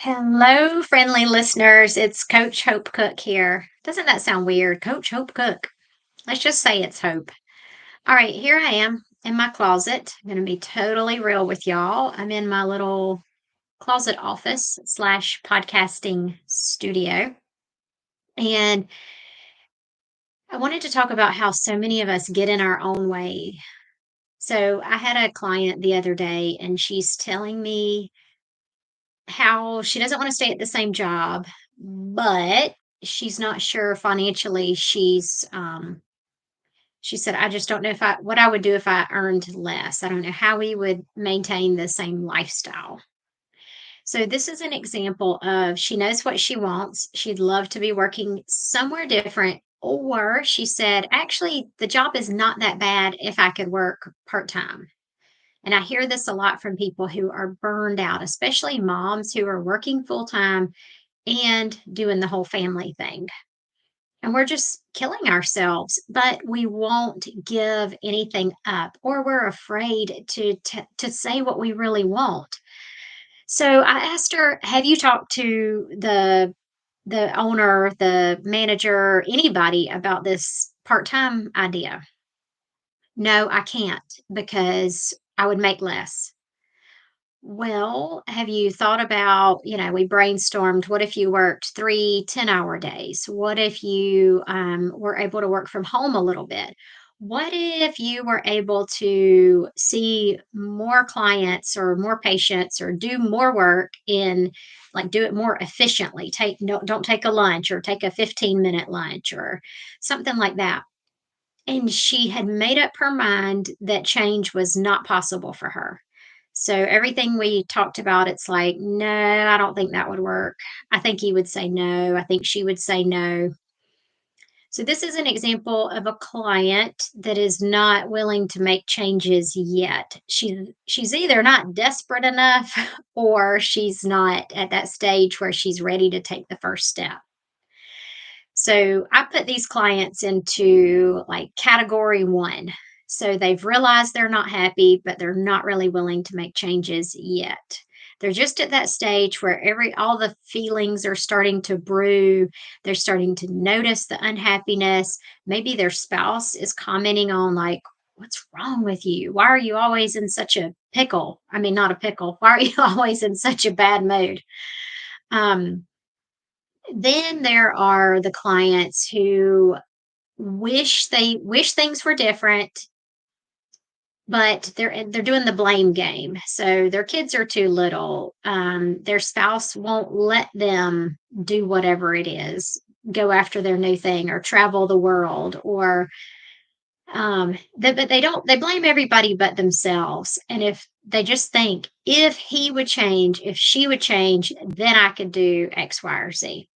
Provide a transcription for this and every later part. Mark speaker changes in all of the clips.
Speaker 1: Hello, friendly listeners. It's Coach Hope Cook here. Doesn't that sound weird? Coach Hope Cook. Let's just say it's Hope. All right, here I am in my closet. I'm going to be totally real with y'all. I'm in my little closet office slash podcasting studio. And I wanted to talk about how so many of us get in our own way. So I had a client the other day, and she's telling me how she doesn't want to stay at the same job, but she's not sure financially. She said, I just don't know if I what I would do if I earned less. I don't know how we would maintain the same lifestyle. So this is an example of she knows what she wants. She'd love to be working somewhere different. Or she said, actually, the job is not that bad if I could work part time. And I hear this a lot from people who are burned out, especially moms who are working full time and doing the whole family thing. And we're just killing ourselves, but we won't give anything up, or we're afraid to say what we really want. So I asked her, "Have you talked to the owner, the manager, anybody about this part-time idea?" "No, I can't because I would make less." Well, have you thought about, we brainstormed, what if you worked 3 10-hour days? What if you were able to work from home a little bit? What if you were able to see more clients or more patients or do more work in, like, do it more efficiently? Take no, don't take a lunch, or take a 15-minute lunch or something like that. And she had made up her mind that change was not possible for her. So everything we talked about, it's like, no, I don't think that would work. I think he would say no. I think she would say no. So this is an example of a client that is not willing to make changes yet. She's either not desperate enough or she's not at that stage where she's ready to take the first step. So I put these clients into like category one. So they've realized they're not happy, but they're not really willing to make changes yet. They're just at that stage where all the feelings are starting to brew. They're starting to notice the unhappiness. Maybe their spouse is commenting on, like, what's wrong with you? Why are you always in such a pickle? I mean, not a pickle. Why are you always in such a bad mood? Um, then there are the clients who wish things were different, but they're doing the blame game. So their kids are too little. Their spouse won't let them do whatever it is, go after their new thing or travel the world, or but they blame everybody but themselves. And if they just think, if he would change, if she would change, then I could do X, Y, or Z.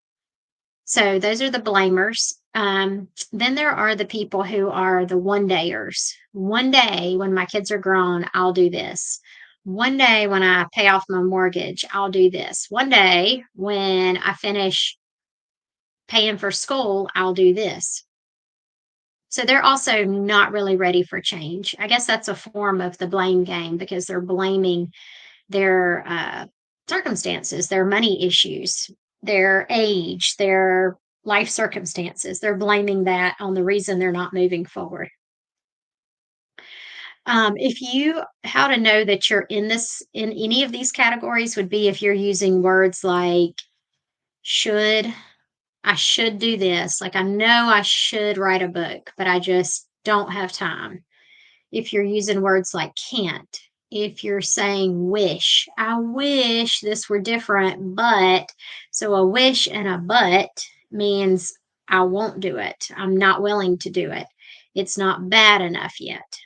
Speaker 1: So those are the blamers. Then there are the people who are the one dayers. One day when my kids are grown, I'll do this. One day when I pay off my mortgage, I'll do this. One day when I finish paying for school, I'll do this. So they're also not really ready for change. I guess that's a form of the blame game because they're blaming their circumstances, their money issues, their age, their life circumstances. They're blaming that on the reason they're not moving forward. If you How to know that you're in any of these categories would be if you're using words like should. I should do this. Like, I know I should write a book, but I just don't have time. If you're using words like can't, if you're saying wish, I wish this were different, but, so a wish and a but means I won't do it. I'm not willing to do it. It's not bad enough yet.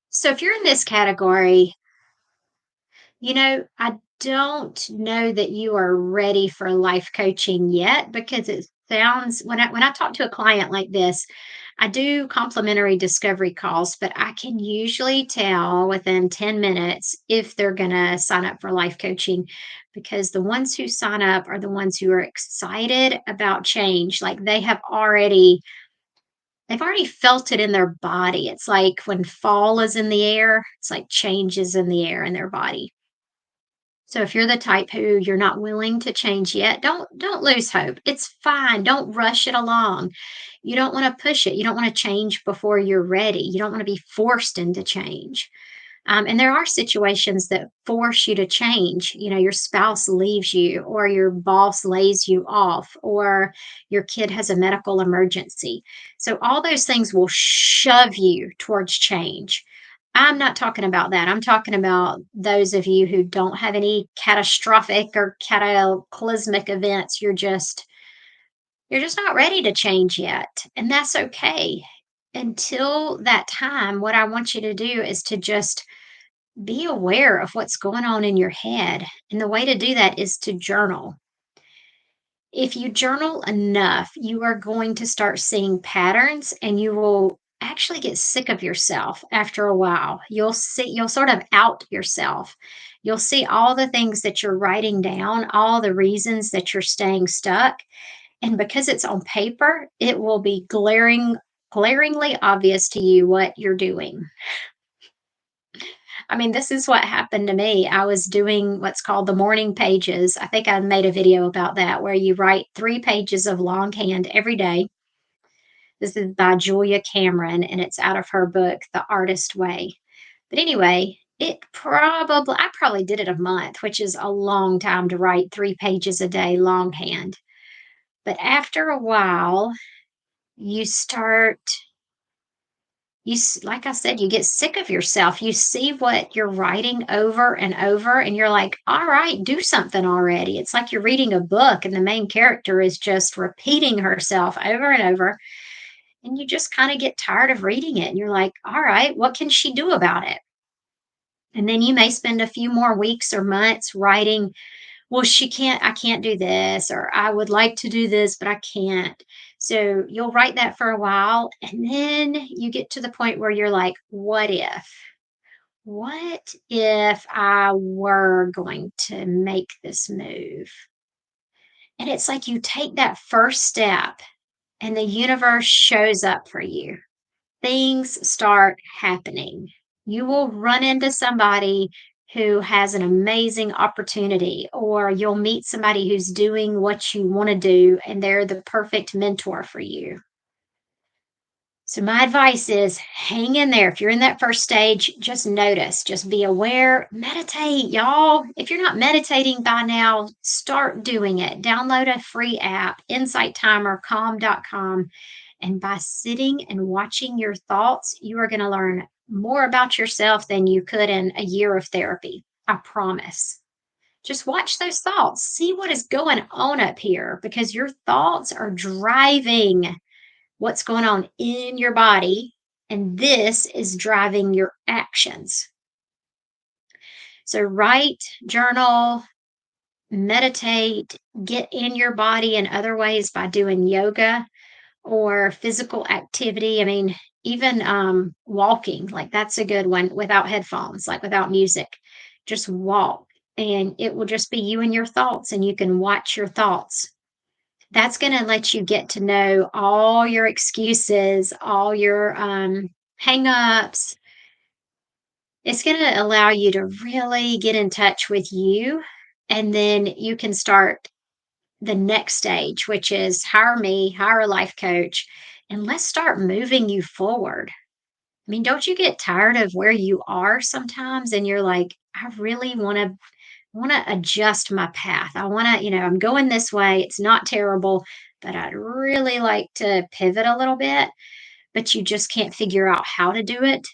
Speaker 1: So if you're in this category, I don't know that you are ready for life coaching yet, because it sounds, when I talk to a client like this, I do complimentary discovery calls, but I can usually tell within 10 minutes if they're going to sign up for life coaching, because the ones who sign up are the ones who are excited about change. Like, they've already felt it in their body. It's like when fall is in the air, it's like change is in the air in their body. So if you're the type who you're not willing to change yet, don't lose hope. It's fine. Don't rush it along. You don't want to push it. You don't want to change before you're ready. You don't want to be forced into change. And there are situations that force you to change. You know, your spouse leaves you, or your boss lays you off, or your kid has a medical emergency. So, all those things will shove you towards change. I'm not talking about that. I'm talking about those of you who don't have any catastrophic or cataclysmic events. You're just not ready to change yet, and that's okay. Until that time, what I want you to do is to just be aware of what's going on in your head. And the way to do that is to journal. If you journal enough, you are going to start seeing patterns and you will actually get sick of yourself after a while. You'll sort of out yourself. You'll see all the things that you're writing down, all the reasons that you're staying stuck. And because it's on paper, it will be glaringly obvious to you what you're doing. I mean, this is what happened to me. I was doing what's called the morning pages. I think I made a video about that where you write 3 pages of longhand every day. This is by Julia Cameron, and it's out of her book, The Artist Way. But anyway, I probably did it a month, which is a long time to write 3 pages a day longhand. But after a while, you start like I said, you get sick of yourself. You see what you're writing over and over, and you're like, all right, do something already. It's like you're reading a book, and the main character is just repeating herself over and over. And you just kind of get tired of reading it. And you're like, all right, what can she do about it? And then you may spend a few more weeks or months writing, well, I can't do this, or I would like to do this, but I can't. So you'll write that for a while, and then you get to the point where you're like, what if? What if I were going to make this move? And it's like you take that first step, and the universe shows up for you. Things start happening. You will run into somebody who has an amazing opportunity, or you'll meet somebody who's doing what you want to do, and they're the perfect mentor for you. So, my advice is hang in there. If you're in that first stage, just notice, just be aware, meditate, y'all. If you're not meditating by now, start doing it. Download a free app, Insight Timer, calm.com. And by sitting and watching your thoughts, you are going to learn more about yourself than you could in a year of therapy. I promise. Just watch those thoughts. See what is going on up here, because your thoughts are driving what's going on in your body. And this is driving your actions. So write, journal, meditate, get in your body in other ways by doing yoga or physical activity. I mean, even walking, like that's a good one without headphones, like without music. Just walk, and it will just be you and your thoughts, and you can watch your thoughts. That's going to let you get to know all your excuses, all your hang ups. It's going to allow you to really get in touch with you. And then you can start the next stage, which is hire me, hire a life coach, and let's start moving you forward. I mean, don't you get tired of where you are sometimes and you're like, I really want to adjust my path. I want to, I'm going this way. It's not terrible, but I'd really like to pivot a little bit, but you just can't figure out how to do it.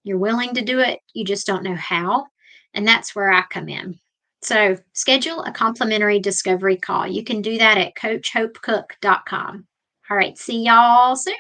Speaker 1: You're willing to do it, you just don't know how. And that's where I come in. So schedule a complimentary discovery call. You can do that at coachhopecook.com. All right, see y'all soon.